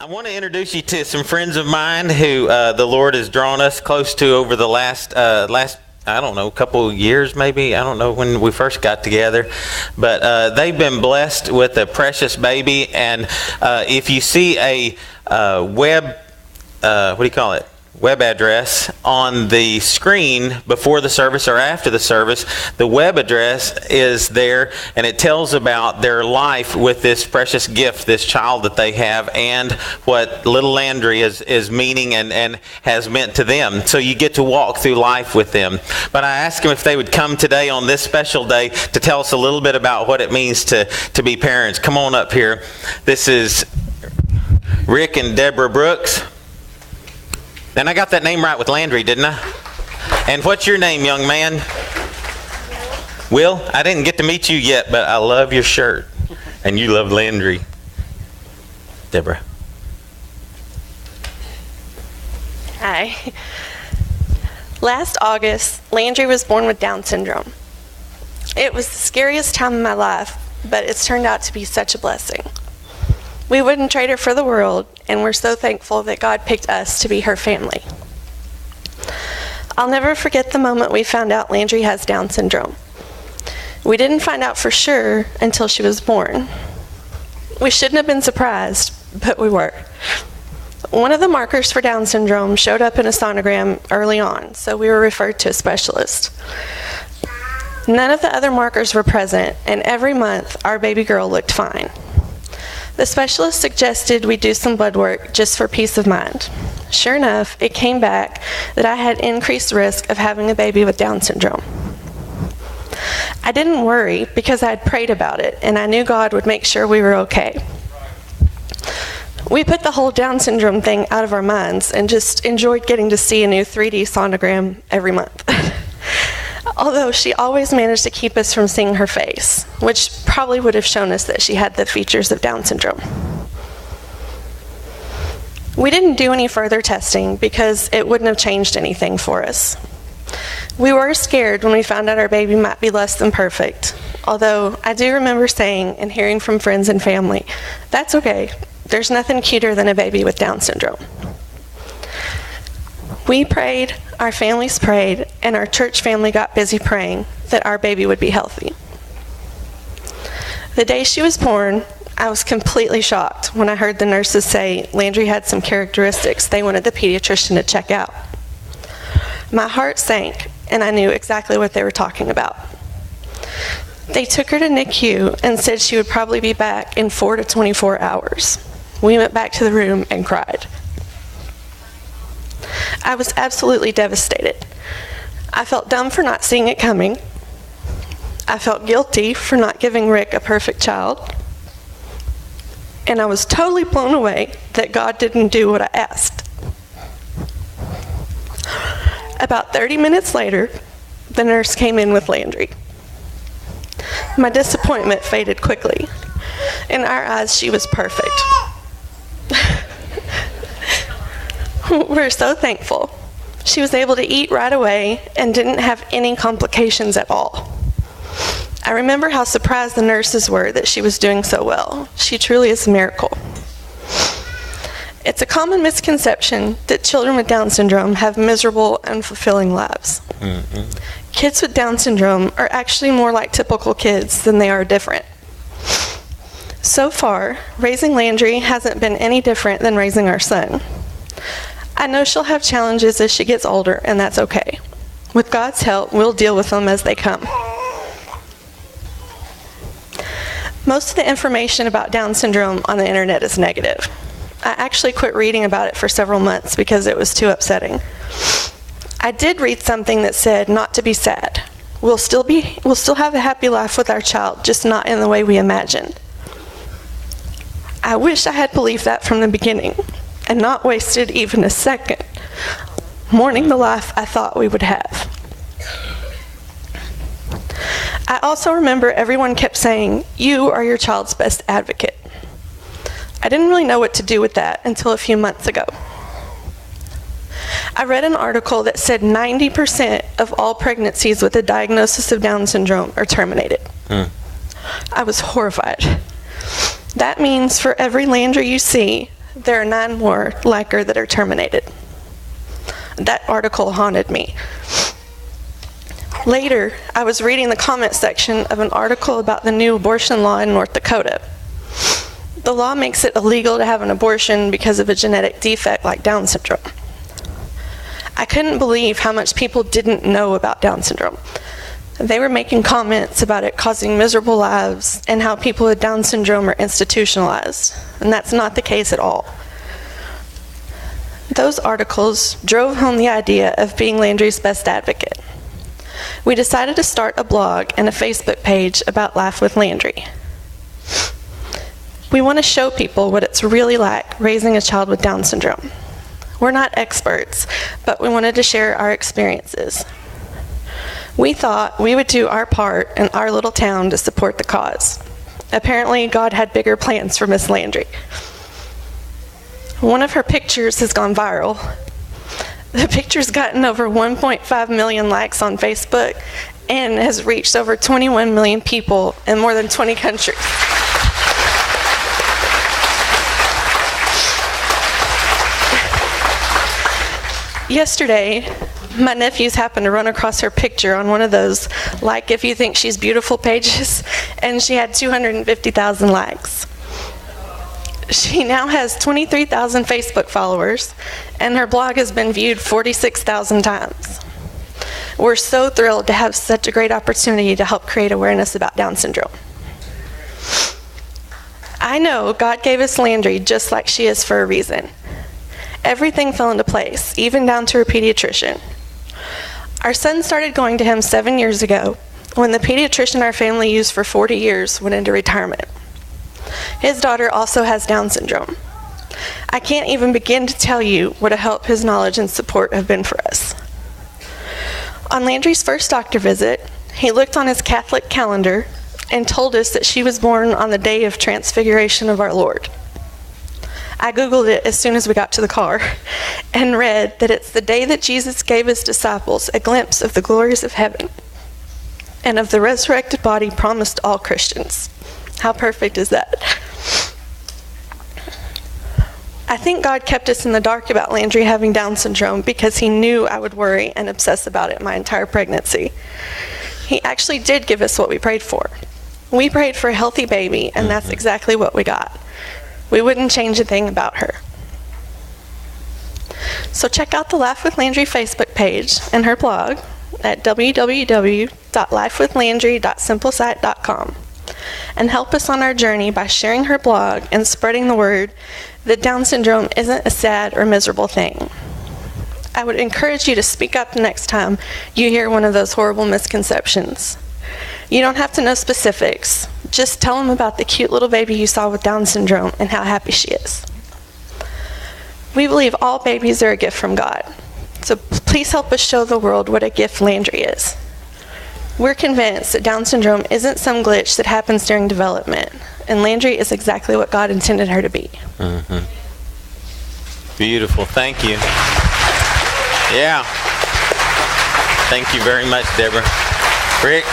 I want to introduce you to some friends of mine who the Lord has drawn us close to over the last I don't know, couple of years maybe. I don't know when we first got together, but they've been blessed with a precious baby. And if you see a web address on the screen before the service or after the service, the web address is there, and it tells about their life with this precious gift, this child that they have, and what little Landree is meaning and has meant to them. So you get to walk through life with them. But I asked them if they would come today on this special day to tell us a little bit about what it means to be parents. Come on up here. This is Rick and Deborah Brooks. And I got that name right with Landree, didn't I? And what's your name, young man? Will? I didn't get to meet you yet, but I love your shirt. And you love Landree. Deborah. Hi. Last August, Landree was born with Down syndrome. It was the scariest time of my life, but it's turned out to be such a blessing. We wouldn't trade her for the world, and we're so thankful that God picked us to be her family. I'll never forget the moment we found out Landree has Down syndrome. We didn't find out for sure until she was born. We shouldn't have been surprised, but we were. One of the markers for Down syndrome showed up in a sonogram early on, so we were referred to a specialist. None of the other markers were present, and every month our baby girl looked fine. The specialist suggested we do some blood work just for peace of mind. Sure enough, it came back that I had increased risk of having a baby with Down syndrome. I didn't worry because I had prayed about it and I knew God would make sure we were okay. We put the whole Down syndrome thing out of our minds and just enjoyed getting to see a new 3D sonogram every month. Although she always managed to keep us from seeing her face, which probably would have shown us that she had the features of Down syndrome. We didn't do any further testing because it wouldn't have changed anything for us. We were scared when we found out our baby might be less than perfect, although I do remember saying and hearing from friends and family, "That's okay, there's nothing cuter than a baby with Down syndrome." We prayed, our families prayed, and our church family got busy praying that our baby would be healthy. The day she was born, I was completely shocked when I heard the nurses say Landree had some characteristics they wanted the pediatrician to check out. My heart sank, and I knew exactly what they were talking about. They took her to NICU and said she would probably be back in 4 to 24 hours. We went back to the room and cried. I was absolutely devastated. I felt dumb for not seeing it coming. I felt guilty for not giving Rick a perfect child. And I was totally blown away that God didn't do what I asked. About 30 minutes later, the nurse came in with Landree. My disappointment faded quickly. In our eyes, she was perfect. We're so thankful. She was able to eat right away and didn't have any complications at all. I remember how surprised the nurses were that she was doing so well. She truly is a miracle. It's a common misconception that children with Down syndrome have miserable, unfulfilling lives. Mm-hmm. Kids with Down syndrome are actually more like typical kids than they are different. So far, raising Landree hasn't been any different than raising our son. I know she'll have challenges as she gets older, and that's okay. With God's help, we'll deal with them as they come. Most of the information about Down syndrome on the internet is negative. I actually quit reading about it for several months because it was too upsetting. I did read something that said not to be sad. We'll still have a happy life with our child, just not in the way we imagined. I wish I had believed that from the beginning and not wasted even a second mourning the life I thought we would have. I also remember everyone kept saying, "You are your child's best advocate." I didn't really know what to do with that until a few months ago. I read an article that said 90% of all pregnancies with a diagnosis of Down syndrome are terminated. I was horrified. That means for every Landree you see, There are 9 more like her that are terminated. That article haunted me. Later, I was reading the comment section of an article about the new abortion law in North Dakota. The law makes it illegal to have an abortion because of a genetic defect like Down syndrome. I couldn't believe how much people didn't know about Down syndrome. They were making comments about it causing miserable lives and how people with Down syndrome are institutionalized, and that's not the case at all. Those articles drove home the idea of being Landree's best advocate. We decided to start a blog and a Facebook page about Life with Landree. We want to show people what it's really like raising a child with Down syndrome. We're not experts, but we wanted to share our experiences. We thought we would do our part in our little town to support the cause. Apparently, God had bigger plans for Miss Landree. One of her pictures has gone viral. The picture's gotten over 1.5 million likes on Facebook and has reached over 21 million people in more than 20 countries. Yesterday, my nephews happened to run across her picture on one of those like if you think she's beautiful pages, and she had 250,000 likes. She now has 23,000 Facebook followers, and her blog has been viewed 46,000 times. We're so thrilled to have such a great opportunity to help create awareness about Down syndrome. I know God gave us Landree just like she is for a reason. Everything fell into place, even down to her pediatrician. Our son started going to him 7 years ago when the pediatrician our family used for 40 years went into retirement. His daughter also has Down syndrome. I can't even begin to tell you what a help his knowledge and support have been for us. On Landree's first doctor visit, he looked on his Catholic calendar and told us that she was born on the day of Transfiguration of our Lord. I Googled it as soon as we got to the car and read that it's the day that Jesus gave his disciples a glimpse of the glories of heaven and of the resurrected body promised to all Christians. How perfect is that? I think God kept us in the dark about Landree having Down syndrome because he knew I would worry and obsess about it my entire pregnancy. He actually did give us what we prayed for. We prayed for a healthy baby, and that's exactly what we got. We wouldn't change a thing about her. So check out the Life with Landree Facebook page and her blog at www.lifewithlandree.simplesite.com and help us on our journey by sharing her blog and spreading the word that Down syndrome isn't a sad or miserable thing. I would encourage you to speak up the next time you hear one of those horrible misconceptions. You don't have to know specifics. Just tell them about the cute little baby you saw with Down syndrome and how happy she is. We believe all babies are a gift from God. So please help us show the world what a gift Landree is. We're convinced that Down syndrome isn't some glitch that happens during development, and Landree is exactly what God intended her to be. Mm-hmm. Beautiful. Thank you. Yeah. Thank you very much, Deborah. Rick?